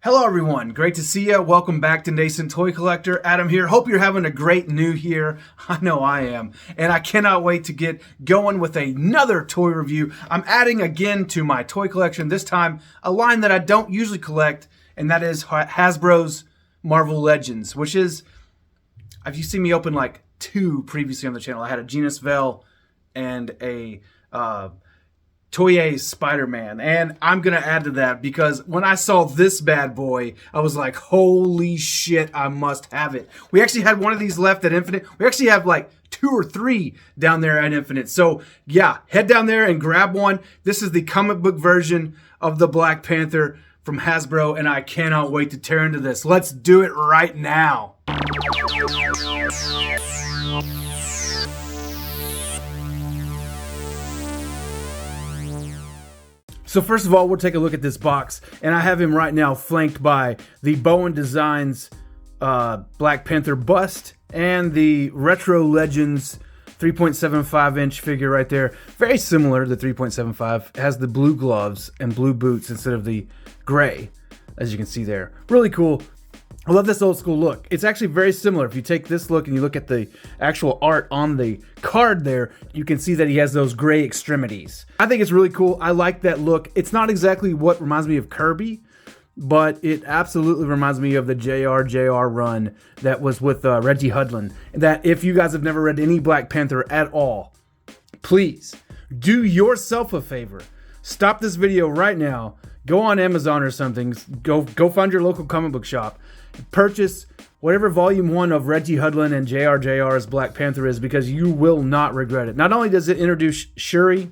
Hello everyone, great to see you. Welcome back to Nascent Toy Collector. Adam here. Hope you're having a great new year. I know I am. And I cannot wait to get going with another toy review. I'm adding again to my toy collection, this time a line that I don't usually collect, and that is Hasbro's Marvel Legends, which is, if you see me open like two previously on the channel, I had a Genus Vell and a Toye's Spider-Man, and I'm gonna add to that because when I saw this bad boy, I was like, holy shit, I must have it. We actually had one of these left at Infinite. We actually have like 2 or 3 down there at Infinite. So yeah, head down there and grab one. This is the comic book version of the Black Panther from Hasbro, and I cannot wait to tear into this. Let's do it right now. So first of all, we'll take a look at this box, and I have him right now flanked by the Bowen Designs Black Panther bust and the Retro Legends 3.75 inch figure right there. Very similar to the 3.75. It has the blue gloves and blue boots instead of the gray, as you can see there. Really cool. I love this old school look. It's actually very similar. If you take this look and you look at the actual art on the card there, you can see that he has those gray extremities. I think it's really cool. I like that look. It's not exactly what reminds me of Kirby, but it absolutely reminds me of the JR run that was with Reggie Hudlin. And that if you guys have never read any Black Panther at all, please do yourself a favor. Stop this video right now. Go on Amazon or something. Go find your local comic book shop. Purchase whatever volume 1 of Reggie Hudlin and JR's Black Panther is, because you will not regret it. Not only does it introduce Shuri,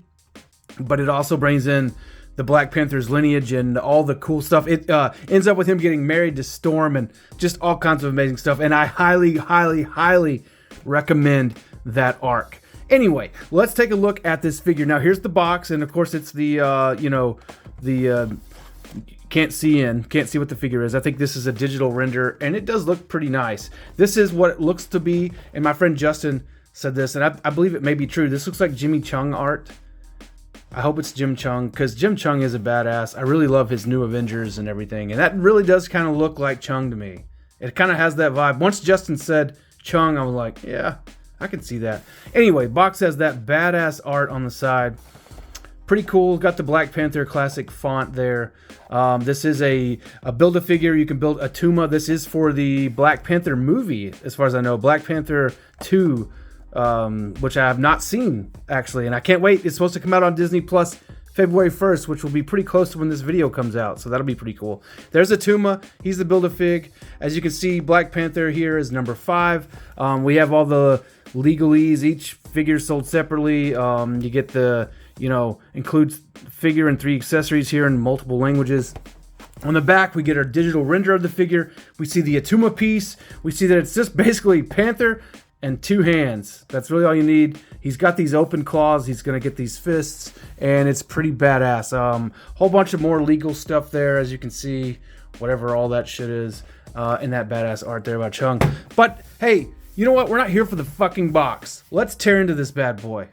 but it also brings in the Black Panther's lineage and all the cool stuff. It ends up with him getting married to Storm and just all kinds of amazing stuff. And I highly, highly, highly recommend that arc. Anyway, let's take a look at this figure. Now, here's the box, and of course, it's the can't see what the figure is. I think this is a digital render, and it does look pretty nice. This is what it looks to be, and my friend Justin said this, and I believe it may be true. This looks like Jimmy Chung art. I hope it's Jim Chung, because Jim Chung is a badass. I really love his New Avengers and everything, and that really does kind of look like Chung to me. It kind of has that vibe. Once Justin said Chung, I was like, yeah, I can see that. Anyway, box has that badass art on the side. Pretty cool. Got the Black Panther classic font there. This is a Build-A-Figure. You can build a Tuma. This is for the Black Panther movie, as far as I know. Black Panther 2, which I have not seen, actually. And I can't wait. It's supposed to come out on Disney Plus February 1st, which will be pretty close to when this video comes out. So that'll be pretty cool. There's a Tuma. He's the Build-A-Fig. As you can see, Black Panther here is number 5. We have all the legalese. Each figure sold separately. You get the... includes figure and 3 accessories here in multiple languages. On the back, we get our digital render of the figure. We see the Atuma piece. We see that it's just basically Panther and 2 hands. That's really all you need. He's got these open claws. He's going to get these fists, and it's pretty badass. Whole bunch of more legal stuff there, as you can see, whatever all that shit is, and that badass art there by Chung. But, hey, you know what? We're not here for the fucking box. Let's tear into this bad boy.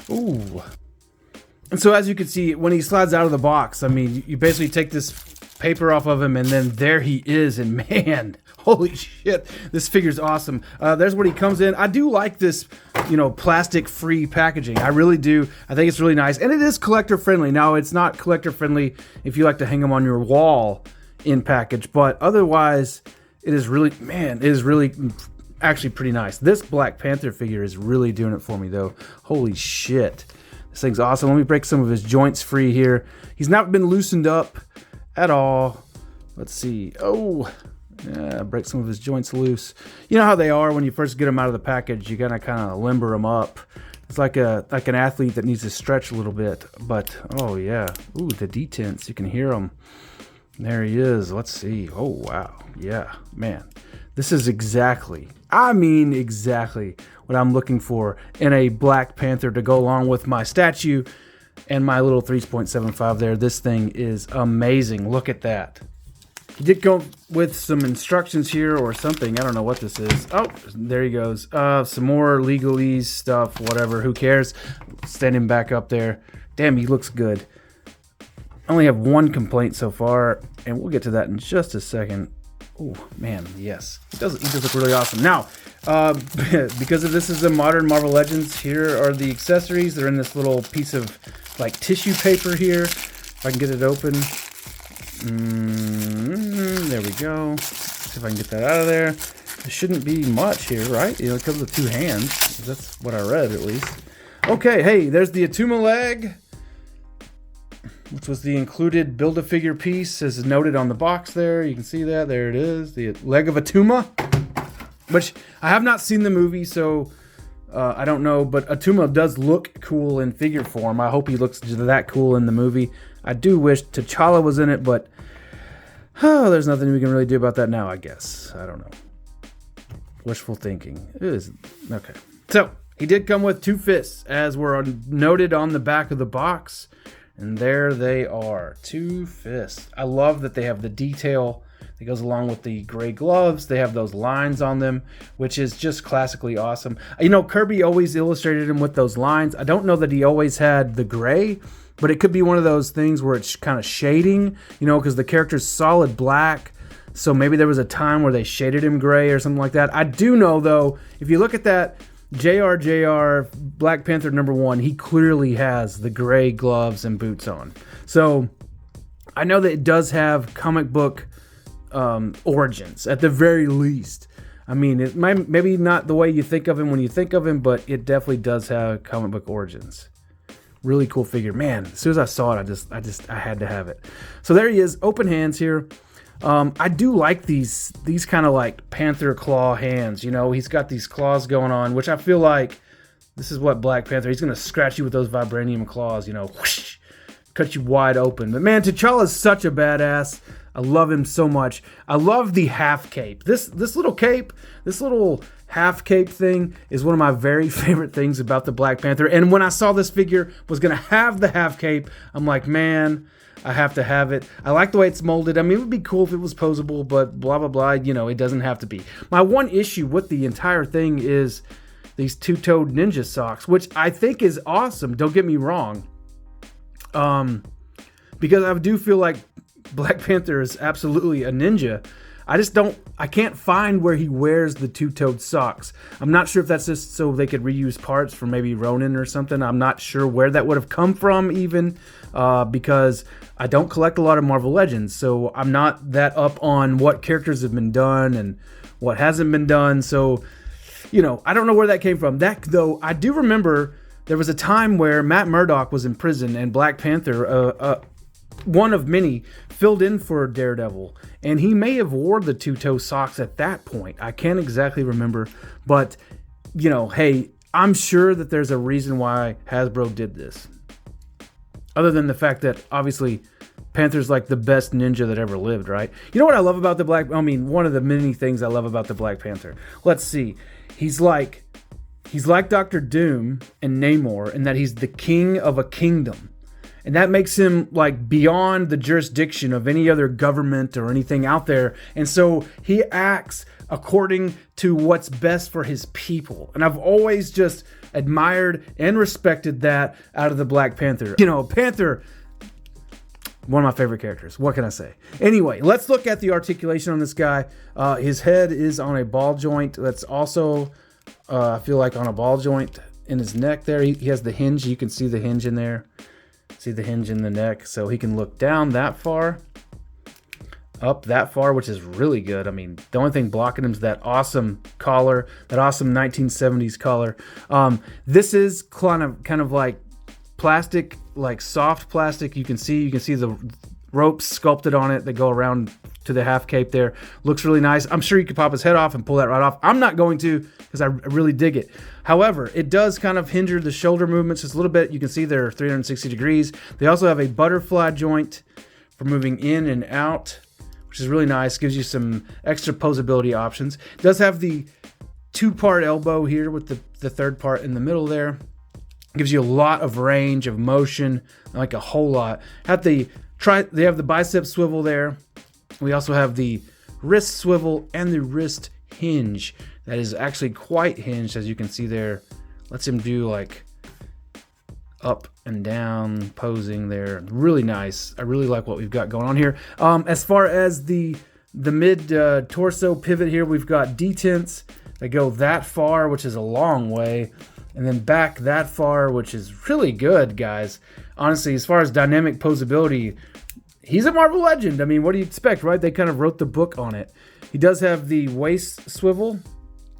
Ooh. And so as you can see, when he slides out of the box, I mean, you basically take this paper off of him, and then there he is, and man, holy shit, this figure's awesome. There's what he comes in. I do like this, plastic-free packaging. I really do. I think it's really nice, and it is collector-friendly. Now, it's not collector-friendly if you like to hang them on your wall in package, but otherwise, it is really actually pretty nice. This Black Panther figure is really doing it for me, though. Holy shit. This thing's awesome. Let me break some of his joints free here. He's not been loosened up at all. Let's see. Oh, yeah, break some of his joints loose. You know how they are when you first get them out of the package. You gotta kind of limber them up. It's like an athlete that needs to stretch a little bit. But, oh, yeah. Ooh, the detents. You can hear them. There he is. Let's see. Oh, wow. Yeah, man. This is exactly... I mean, exactly what I'm looking for in a Black Panther to go along with my statue and my little 3.75 there. This thing is amazing. Look at that. He did go with some instructions here or something. I don't know what this is. Oh, there he goes. Some more legalese stuff, whatever. Who cares? Stand him back up there. Damn, he looks good. I only have one complaint so far, and we'll get to that in just a second. Oh, man, yes. He does look really awesome. Now, because of this is a modern Marvel Legends, here are the accessories. They're in this little piece of, like, tissue paper here. If I can get it open. There we go. See if I can get that out of there. There shouldn't be much here, right? You know, it comes with two hands. That's what I read, at least. Okay, hey, there's the Attuma leg, which was the included Build-A-Figure piece, as noted on the box there. You can see that. There it is. The leg of Attuma, which I have not seen the movie, so I don't know. But Attuma does look cool in figure form. I hope he looks that cool in the movie. I do wish T'Challa was in it, but there's nothing we can really do about that now, I guess. I don't know. Wishful thinking. It is okay. So, he did come with two fists, as were noted on the back of the box. And there they are, two fists. I love that they have the detail that goes along with the gray gloves. They have those lines on them, which is just classically awesome. You know, Kirby always illustrated him with those lines. I don't know that he always had the gray, but it could be one of those things where it's kind of shading, you know, because the character's solid black. So maybe there was a time where they shaded him gray or something like that. I do know, though, if you look at that JR Black Panther #1, he clearly has the gray gloves and boots on. So I know that it does have comic book origins at the very least. I mean, it might maybe not the way you think of him when you think of him, but it definitely does have comic book origins. Really cool figure, man. As soon as I saw it, I had to have it. So there he is, open hands here. I do like these kind of like panther claw hands. You know, he's got these claws going on, which I feel like this is what Black Panther. He's gonna scratch you with those vibranium claws. You know, whoosh, cut you wide open. But man, T'Challa's such a badass. I love him so much. I love the half cape. This little cape, this little half cape thing is one of my very favorite things about the Black Panther. And when I saw this figure was gonna have the half cape, I'm like, man, I have to have it. I like the way it's molded. I mean, it would be cool if it was posable, but blah, blah, blah. You know, it doesn't have to be. My one issue with the entire thing is these two-toed ninja socks, which I think is awesome. Don't get me wrong. Because I do feel like Black Panther is absolutely a ninja. I can't find where he wears the two-toed socks. I'm not sure if that's just so they could reuse parts for maybe Ronin or something. I'm not sure where that would have come from even, because I don't collect a lot of Marvel Legends, so I'm not that up on what characters have been done and what hasn't been done. So, you know, I don't know where that came from. That, though, I do remember there was a time where Matt Murdock was in prison and Black Panther, one of many, filled in for Daredevil, and he may have wore the two-toe socks at that point. I can't exactly remember, but, you know, hey, I'm sure that there's a reason why Hasbro did this. Other than the fact that, obviously, Panther's like the best ninja that ever lived, right? You know what I love about one of the many things I love about the Black Panther. Let's see. He's like Dr. Doom and Namor in that he's the king of a kingdom. And that makes him like beyond the jurisdiction of any other government or anything out there. And so he acts according to what's best for his people. And I've always just admired and respected that out of the Black Panther. You know, Panther, one of my favorite characters. What can I say? Anyway, let's look at the articulation on this guy. His head is on a ball joint. That's also, I feel like, on a ball joint in his neck there. He has the hinge. You can see the hinge in there. See the hinge in the neck, so he can look down that far, up that far, which is really good. I mean, the only thing blocking him is that awesome collar, that awesome 1970s collar. This is kind of like plastic, like soft plastic. You can see the ropes sculpted on it that go around to the half cape there. Looks really nice. I'm sure you could pop his head off and pull that right off. I'm not going to, because I really dig it. However, it does kind of hinder the shoulder movements just a little bit. You can see they're 360 degrees. They also have a butterfly joint for moving in and out, which is really nice. Gives you some extra posability options. It does have the 2-part elbow here with the third part in the middle there. Gives you a lot of range of motion, like a whole lot. They have the bicep swivel there. We also have the wrist swivel and the wrist hinge. That is actually quite hinged, as you can see there. Lets him do like up and down posing there. Really nice. I really like what we've got going on here. As far as the mid torso pivot here, we've got detents that go that far, which is a long way, and then back that far, which is really good, guys. Honestly, as far as dynamic posability, he's a Marvel legend. I mean, what do you expect, right? They kind of wrote the book on it. He does have the waist swivel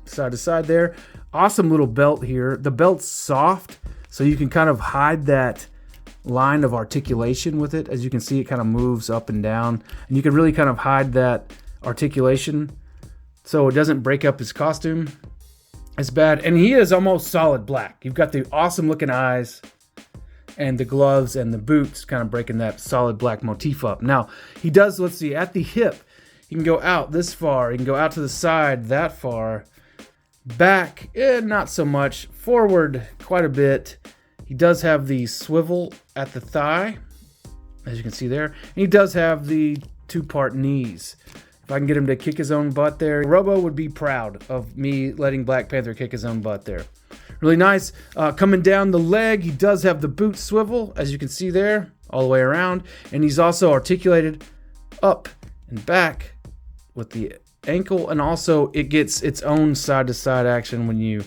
side to side there. Awesome little belt here. The belt's soft, so you can kind of hide that line of articulation with it. As you can see, it kind of moves up and down, and you can really kind of hide that articulation so it doesn't break up his costume as bad. And he is almost solid black. You've got the awesome looking eyes and the gloves and the boots kind of breaking that solid black motif up. Now, he does, let's see, at the hip, he can go out this far. He can go out to the side that far. Back, not so much. Forward, quite a bit. He does have the swivel at the thigh, as you can see there. And he does have the 2-part knees. If I can get him to kick his own butt there, Robo would be proud of me letting Black Panther kick his own butt there. Really nice. Coming down the leg, he does have the boot swivel, as you can see there, all the way around. And he's also articulated up and back with the ankle, and also it gets its own side-to-side action when you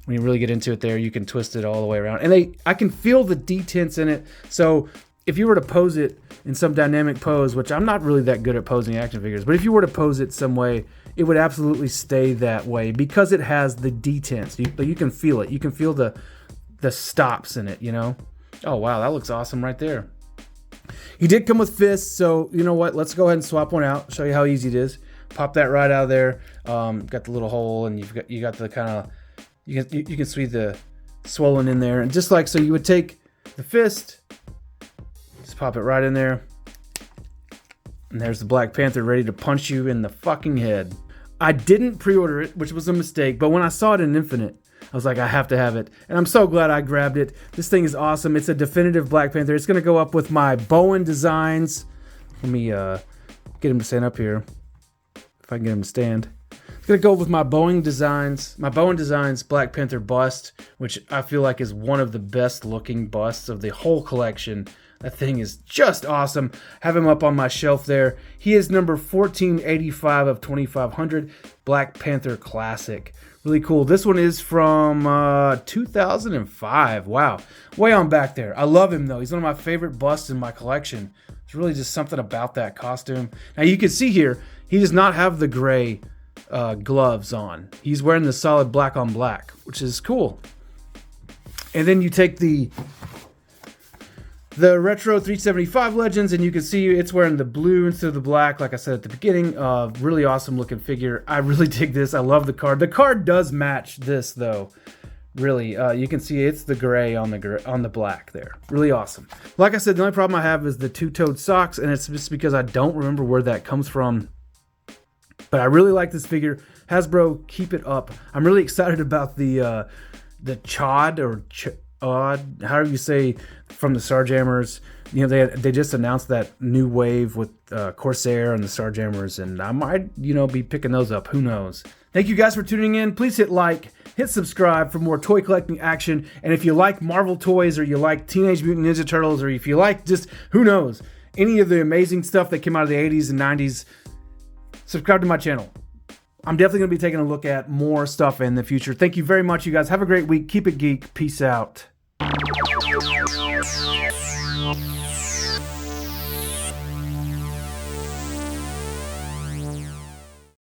really get into it there. You can twist it all the way around. And I can feel the detents in it. So if you were to pose it in some dynamic pose, which I'm not really that good at posing action figures, but if you were to pose it some way, it would absolutely stay that way because it has the detents. You can feel it. You can feel the stops in it, you know? Oh, wow, that looks awesome right there. He did come with fists, so you know what? Let's go ahead and swap one out, show you how easy it is. Pop that right out of there. Got the little hole, and you got the kind of, you can see the swollen in there. And just like so, you would take the fist, just pop it right in there. And there's the Black Panther ready to punch you in the fucking head. I didn't pre-order it, which was a mistake, but when I saw it in Infinite, I was like, I have to have it. And I'm so glad I grabbed it. This thing is awesome. It's a definitive Black Panther. It's going to go up with my Bowen designs. Let me get him to stand up here. If I can get him to stand. It's going to go with my Bowen Designs Black Panther bust, which I feel like is one of the best looking busts of the whole collection. That thing is just awesome. Have him up on my shelf there. He is number 1485 of 2500, Black Panther Classic. Really cool. This one is from 2005. Wow. Way on back there. I love him though. He's one of my favorite busts in my collection. There's really just something about that costume. Now you can see here, he does not have the gray gloves on. He's wearing the solid black on black, which is cool. And then you take the Retro 375 Legends, and you can see it's wearing the blue instead of the black, like I said at the beginning. Really awesome looking figure. I really dig this. I love the card. The card does match this, though. Really, you can see it's the gray on the black there. Really awesome. Like I said, the only problem I have is the two-toed socks, and it's just because I don't remember where that comes from. But I really like this figure. Hasbro, keep it up. I'm really excited about the Chod or Odd, however you say, from the Starjammers. You know, they just announced that new wave with Corsair and the Starjammers, and I might, be picking those up. Who knows? Thank you guys for tuning in. Please hit like, hit subscribe for more toy collecting action. And if you like Marvel toys, or you like Teenage Mutant Ninja Turtles, or if you like just, who knows, any of the amazing stuff that came out of the 80s and 90s, subscribe to my channel. I'm definitely going to be taking a look at more stuff in the future. Thank you very much, you guys. Have a great week. Keep it geek. Peace out.